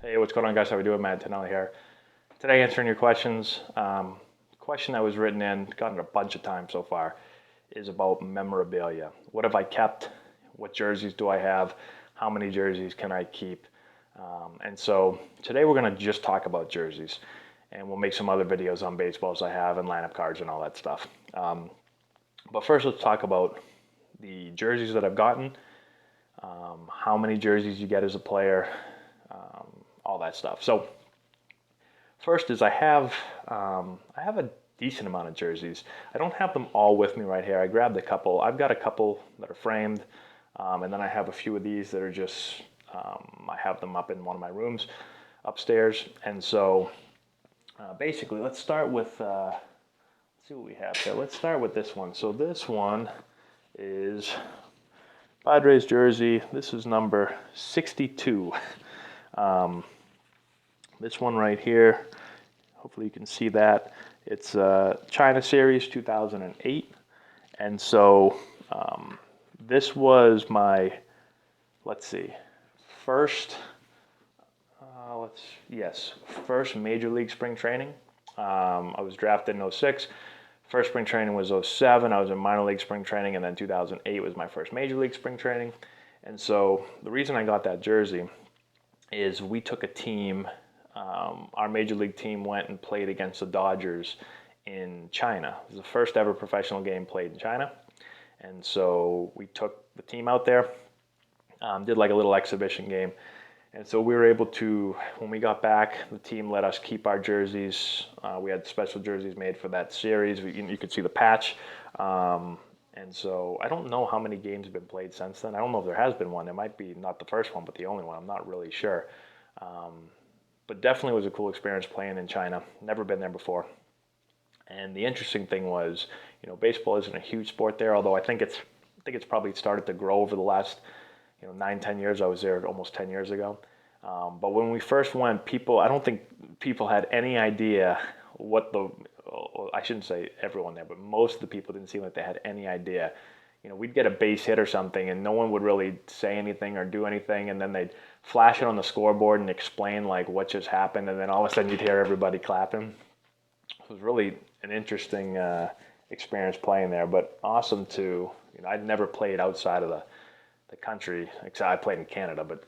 Hey, what's going on, guys? How we doing? Matt Antonelli here. Today, answering your questions. Question that was written in, gotten a bunch of times so far, is about memorabilia. What have I kept? What jerseys do I have? How many jerseys can I keep? And so today we're going to just talk about jerseys, and we'll make some other videos on baseballs I have and lineup cards and all that stuff. But first, let's talk about the jerseys that I've gotten, how many jerseys you get as a player, all that stuff. So first is I have a decent amount of jerseys. I don't have them all with me right here. I grabbed a couple. I've got a couple that are framed, and then I have a few of these that are just I have them up in one of my rooms upstairs. And so basically, let's start with let's see what we have here. Let's start with this one. So this one is Padres jersey. This is number 62. This one right here, hopefully you can see that. It's China Series 2008. And so this was my, let's see, first, first Major League spring training. I was drafted in 06. First spring training was 07. I was in minor league spring training, and then 2008 was my first Major League spring training. And so the reason I got that jersey is we took a team, our Major League team went and played against the Dodgers in China. It was the first ever professional game played in China. And so we took the team out there, did like a little exhibition game. And so we were able to, when we got back, the team let us keep our jerseys. We had special jerseys made for that series. You could see the patch. And so I don't know how many games have been played since then. I don't know if there has been one. It might be not the first one, but the only one. I'm not really sure. But definitely was a cool experience playing in China. Never been there before. And the interesting thing was, baseball isn't a huge sport there, although I think it's probably started to grow over the last 9-10 years. I was there almost 10 years ago. But when we first went, I don't think people had any idea I shouldn't say everyone there, but most of the people didn't seem like they had any idea. We'd get a base hit or something and no one would really say anything or do anything. And then they'd flash it on the scoreboard and explain like what just happened. And then all of a sudden you'd hear everybody clapping. It was really an interesting experience playing there, but awesome to, I'd never played outside of the country, except I played in Canada, but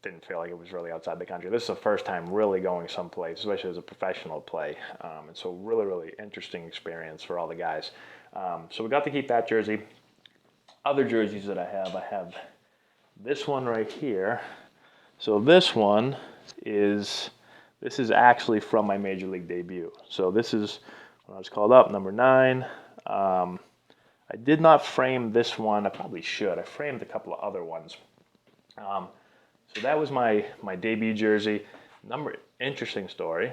didn't feel like it was really outside the country. This is the first time really going someplace, especially as a professional play. And so really, really interesting experience for all the guys. So we got to keep that jersey. Other jerseys that I have this one right here. So this is actually from my Major League debut. So this is when I was called up, number 9. I did not frame this one. I probably should. I framed a couple of other ones. So that was my debut jersey. Interesting story.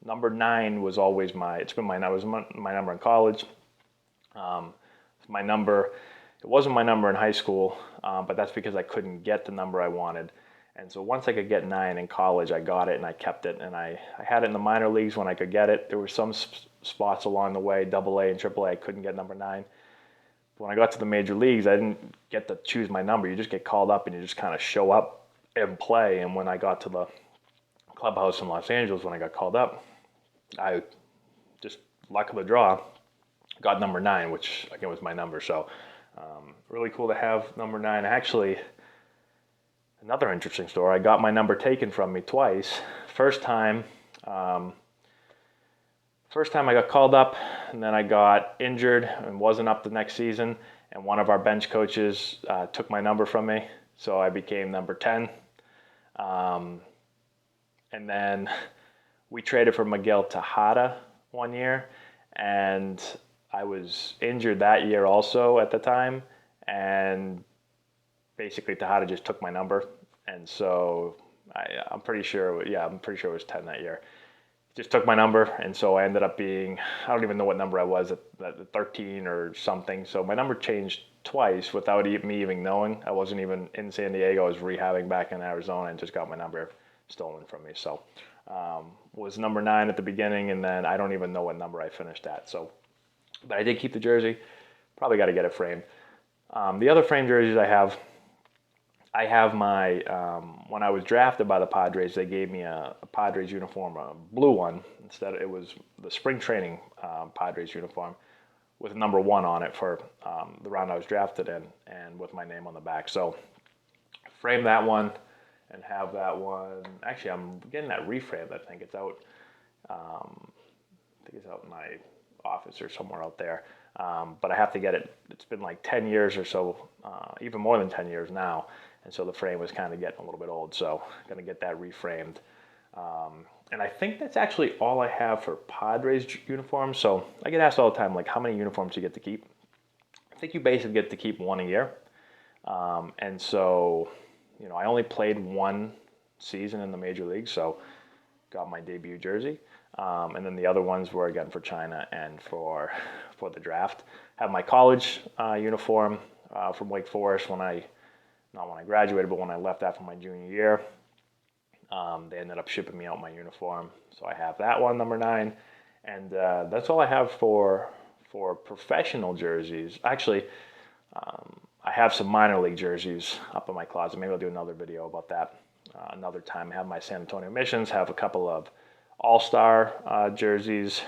Number 9 was always my number in college. My number, it wasn't my number in high school, but that's because I couldn't get the number I wanted. And so once I could get 9 in college, I got it and I kept it. And I had it in the minor leagues when I could get it. There were some spots along the way, AA and AAA, I couldn't get number 9. But when I got to the major leagues, I didn't get to choose my number. You just get called up and you just kind of show up and play. And when I got to the clubhouse in Los Angeles, when I got called up, I just, luck of the draw, got number 9, which again was my number. So really cool to have number 9. Actually, another interesting story, I got my number taken from me twice. First time I got called up, and then I got injured and wasn't up the next season, and one of our bench coaches took my number from me, so I became number 10. And then we traded for Miguel Tejada one year, and I was injured that year also at the time, and basically Tejada just took my number, and so I'm pretty sure it was 10 that year. Just took my number, and so I ended up being, I don't even know what number I was at 13 or something. So my number changed twice without me even knowing. I wasn't even in San Diego. I was rehabbing back in Arizona and just got my number stolen from me. So was number 9 at the beginning, and then I don't even know what number I finished at. So, but I did keep the jersey. Probably got to get it framed. The other framed jerseys I have, I have my, when I was drafted by the Padres, they gave me a Padres uniform, a blue one. Instead, it was the spring training Padres uniform with number 1 on it for the round I was drafted in, and with my name on the back. So frame that one and have that one. Actually, I'm getting that reframed. I think it's out. I think it's out in my office or somewhere out there. But I have to get it. It's been like 10 years or so, even more than 10 years now. And so the frame was kind of getting a little bit old. So I'm going to get that reframed. And I think that's actually all I have for Padres uniforms. So I get asked all the time, like, how many uniforms you get to keep? I think you basically get to keep 1 a year. And so, I only played 1 season in the major league, so got my debut jersey. And then the other ones were, again, for China and for the draft. Have my college uniform from Wake Forest not when I graduated, but when I left after my junior year. They ended up shipping me out my uniform, so I have that one, number 9, and that's all I have for professional jerseys. Actually, I have some minor league jerseys up in my closet. Maybe I'll do another video about that another time. I have my San Antonio Missions, have a couple of All-Star jerseys.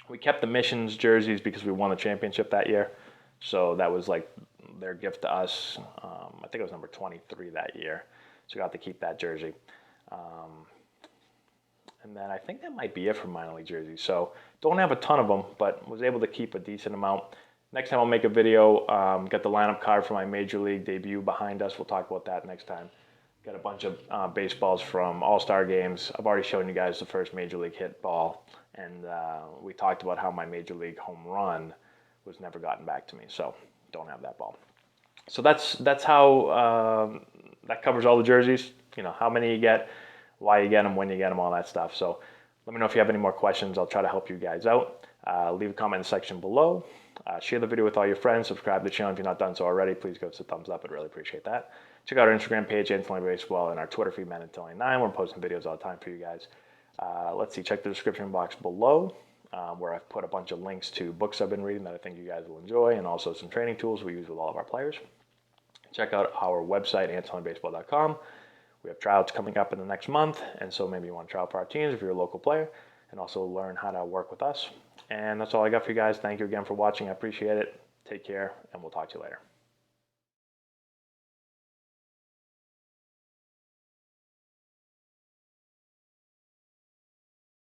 We kept the Missions jerseys because we won the championship that year, so that was like their gift to us. I think it was number 23 that year. So got to keep that jersey. And then I think that might be it for minor league jerseys. So don't have a ton of them, but was able to keep a decent amount. Next time I'll make a video, get the lineup card for my major league debut behind us. We'll talk about that next time. Got a bunch of baseballs from all-star games. I've already shown you guys the first major league hit ball. And we talked about how my major league home run was never gotten back to me. So don't have that ball. So that's how that covers all the jerseys. How many you get, why you get them, when you get them, all that stuff. So let me know if you have any more questions. I'll try to help you guys out. Leave a comment in the section below. Share the video with all your friends. Subscribe to the channel if you're not done so already. Please give us a thumbs up. I'd really appreciate that. Check out our Instagram page, Antonelli Baseball, and our Twitter feed, Antonelli9. We're posting videos all the time for you guys. Let's see. Check the description box below, where I've put a bunch of links to books I've been reading that I think you guys will enjoy, and also some training tools we use with all of our players. Check out our website, AntonelliBaseball.com. We have tryouts coming up in the next month, and so maybe you want to try out for our teams if you're a local player, and also learn how to work with us. And that's all I got for you guys. Thank you again for watching. I appreciate it. Take care, and we'll talk to you later.